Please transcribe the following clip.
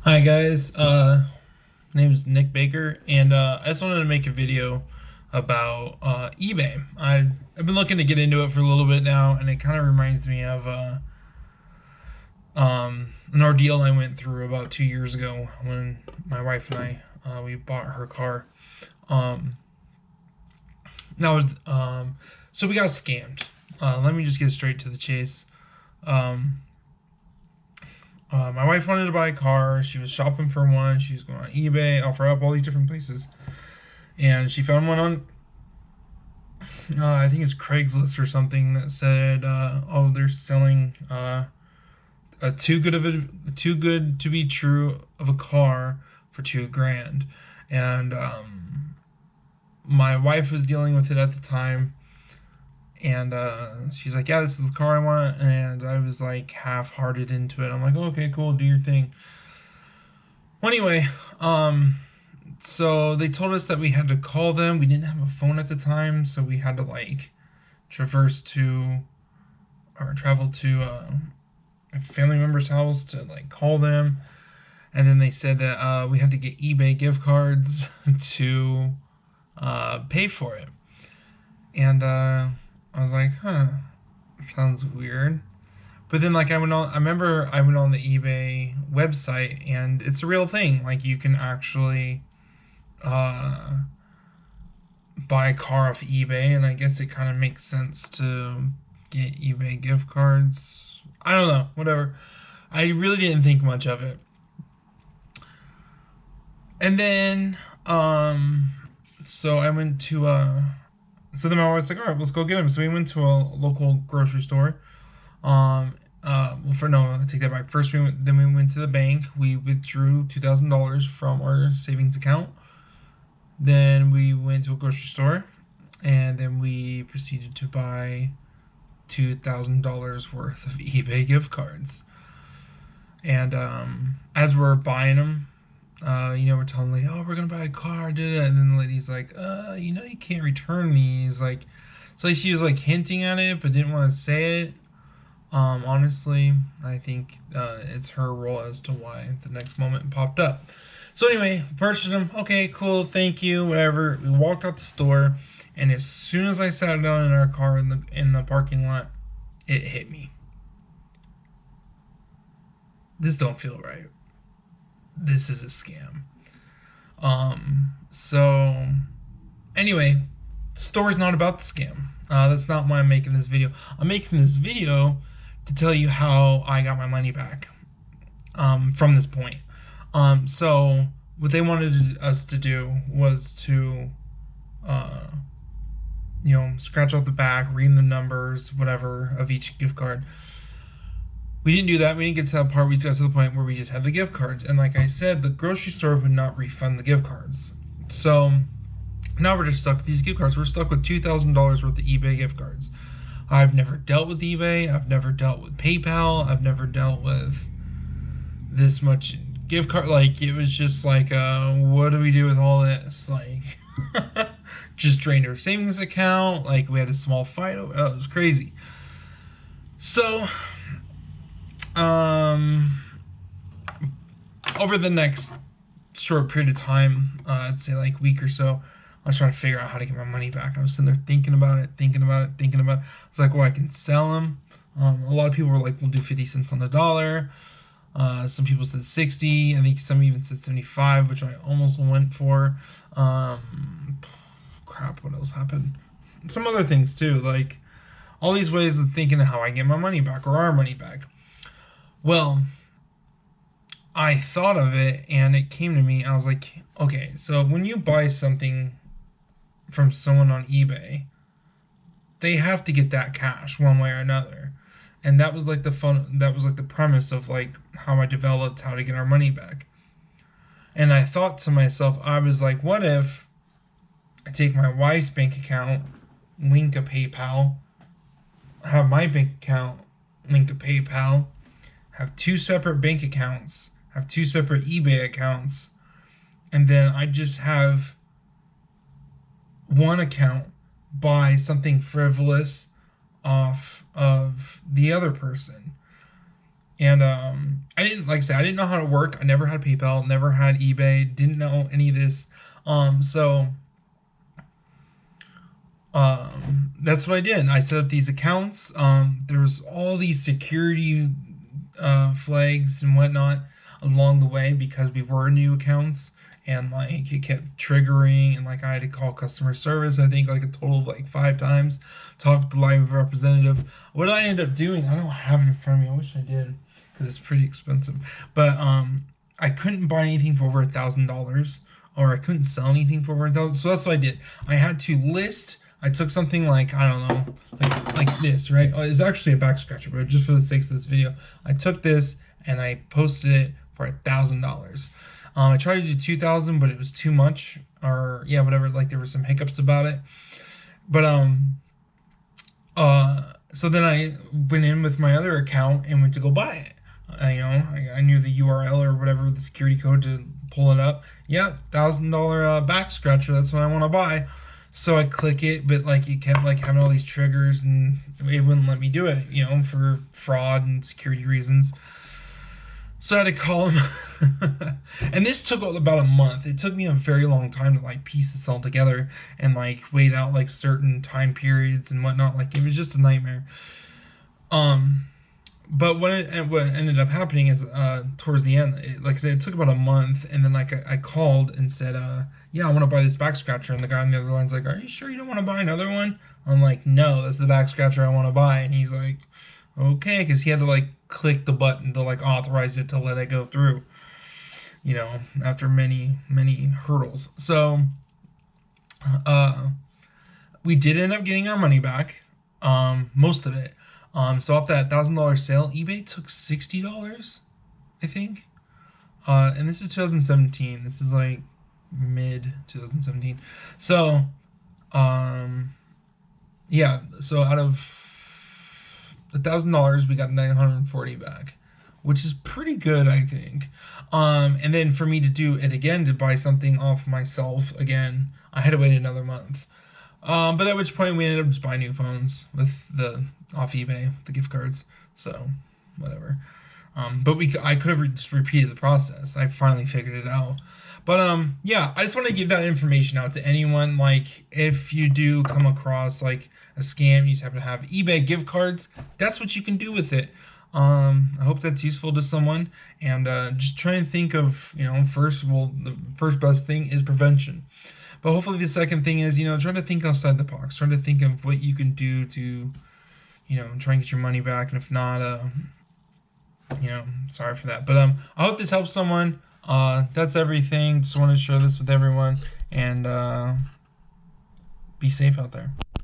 Hi guys, name is Nick Baker, and I just wanted to make a video about eBay. I've been looking to get into it for a little bit now, and it kind of reminds me of an ordeal I went through about 2 years ago when my wife and I we bought her car. Um, now, so we got scammed. Let me just get straight to the chase. Um, my wife wanted to buy a car. She was shopping for one. She was going on eBay, OfferUp, all these different places, and she found one on I think it's Craigslist or something that said, "Oh, they're selling a too good to be true of a car for 2 grand," and my wife was dealing with it at the time, and she's like, "Yeah, this is the car I want," and I was like half-hearted into it. I'm like, "Okay, cool, do your thing." Well, anyway, so they told us that we had to call them. We didn't have a phone at the time, so we had to like traverse to or travel to a family member's house to like call them, and then they said that we had to get eBay gift cards to pay for it, and I was like, huh, sounds weird. But then like I remember I went on the eBay website, and it's a real thing. Like you can actually uh, buy a car off eBay, and I guess it kind of makes sense to get eBay gift cards. I don't know, whatever. I really didn't think much of it. And then so I went to so then my wife's like, all right, let's go get them. So we went to a local grocery store. Well, for no, I take that back. First, we went to the bank. We withdrew $2,000 from our savings account. Then we went to a grocery store, and then we proceeded to buy $2,000 worth of eBay gift cards. And as we're buying them, we're telling the lady, "Oh, we're gonna buy a car," did it, and then the lady's like, you can't return these." Like, so like, she was like hinting at it, but didn't want to say it. Honestly, I think it's her role as to why the next moment popped up. So anyway, purchased them. Okay, cool, thank you, whatever. We walked out the store, and as soon as I sat down in our car in the parking lot, it hit me. This don't feel right. This is a scam. So anyway, story's not about the scam. That's not why I'm making this video. I'm making this video to tell you how I got my money back from this point. So what they wanted us to do was to, uh, scratch out the back, read the numbers, whatever, of each gift card. We didn't do that. We didn't get to that part. We got to the point where we just had the gift cards. And like I said, the grocery store would not refund the gift cards. So now we're just stuck with these gift cards. We're stuck with $2,000 worth of eBay gift cards. I've never dealt with eBay. I've never dealt with PayPal. I've never dealt with this much gift card. Like, it was just like, what do we do with all this? Like, just drained our savings account. Like, we had a small fight. Oh, it was crazy. So, um, over the next short period of time, I'd say like week or so, I was trying to figure out how to get my money back. I was sitting there thinking about it, thinking about it, thinking about it. I was like, well, I can sell them. A lot of people were like, we'll do 50 cents on the dollar. Some people said 60. I think some even said 75, which I almost went for. Crap, what else happened? Some other things too, like all these ways of thinking of how I get my money back or our money back. Well, I thought of it and it came to me. I was like, okay, so when you buy something from someone on eBay, they have to get that cash one way or another. And that was like the premise of like how I developed how to get our money back. And I thought to myself, I was like, what if I take my wife's bank account, link a PayPal, have my bank account, link a PayPal, have two separate bank accounts, have two separate eBay accounts, and then I just have one account buy something frivolous off of the other person. And I didn't, like I said, I didn't know how to work. I never had PayPal, never had eBay, didn't know any of this. So that's what I did. I set up these accounts. There's all these security flags and whatnot along the way because we were new accounts, and like it kept triggering, and like I had to call customer service, I think like a total of like 5 times, talk to the live representative. What I ended up doing, I don't have it in front of me, I wish I did because it's pretty expensive, but I couldn't buy anything for over $1,000, or I couldn't sell anything for over 1,000. So that's what I did. I had to list. I took something like, I don't know, like this, right? Oh, it's actually a back scratcher, but just for the sakes of this video, I took this and I posted it for $1,000. I tried to do 2,000, but it was too much, or yeah, whatever. Like there were some hiccups about it, but so then I went in with my other account and went to go buy it. I knew the URL or whatever, the security code to pull it up. Yeah, $1,000 back scratcher. That's what I want to buy. So I click it, but like it kept like having all these triggers, and it wouldn't let me do it, for fraud and security reasons. So I had to call him, and this took about a month. It took me a very long time to like piece this all together and like wait out like certain time periods and whatnot. Like it was just a nightmare. But what ended up happening is towards the end, like I said, it took about a month, and then like I called and said, yeah, I want to buy this back scratcher, and the guy on the other line's like, are you sure you don't want to buy another one? I'm like, no, that's the back scratcher I want to buy, and he's like, okay, because he had to like click the button to like authorize it to let it go through, after many hurdles. So we did end up getting our money back, most of it. So off that $1,000 sale, eBay took $60, I think. And this is 2017. This is like mid 2017. So, yeah. So out of $1,000, we got 940 back, which is pretty good, I think. And then for me to do it again, to buy something off myself again, I had to wait another month. But at which point we ended up just buying new phones with the off eBay, the gift cards. So whatever. But I could have just repeated the process. I finally figured it out. But yeah, I just want to give that information out to anyone. Like if you do come across like a scam, you just happen to have eBay gift cards, that's what you can do with it. I hope that's useful to someone, and just try and think of, the first best thing is prevention. But hopefully the second thing is, try to think outside the box. Try to think of what you can do to, try and get your money back. And if not, sorry for that. But I hope this helps someone. That's everything. Just wanted to share this with everyone. And be safe out there.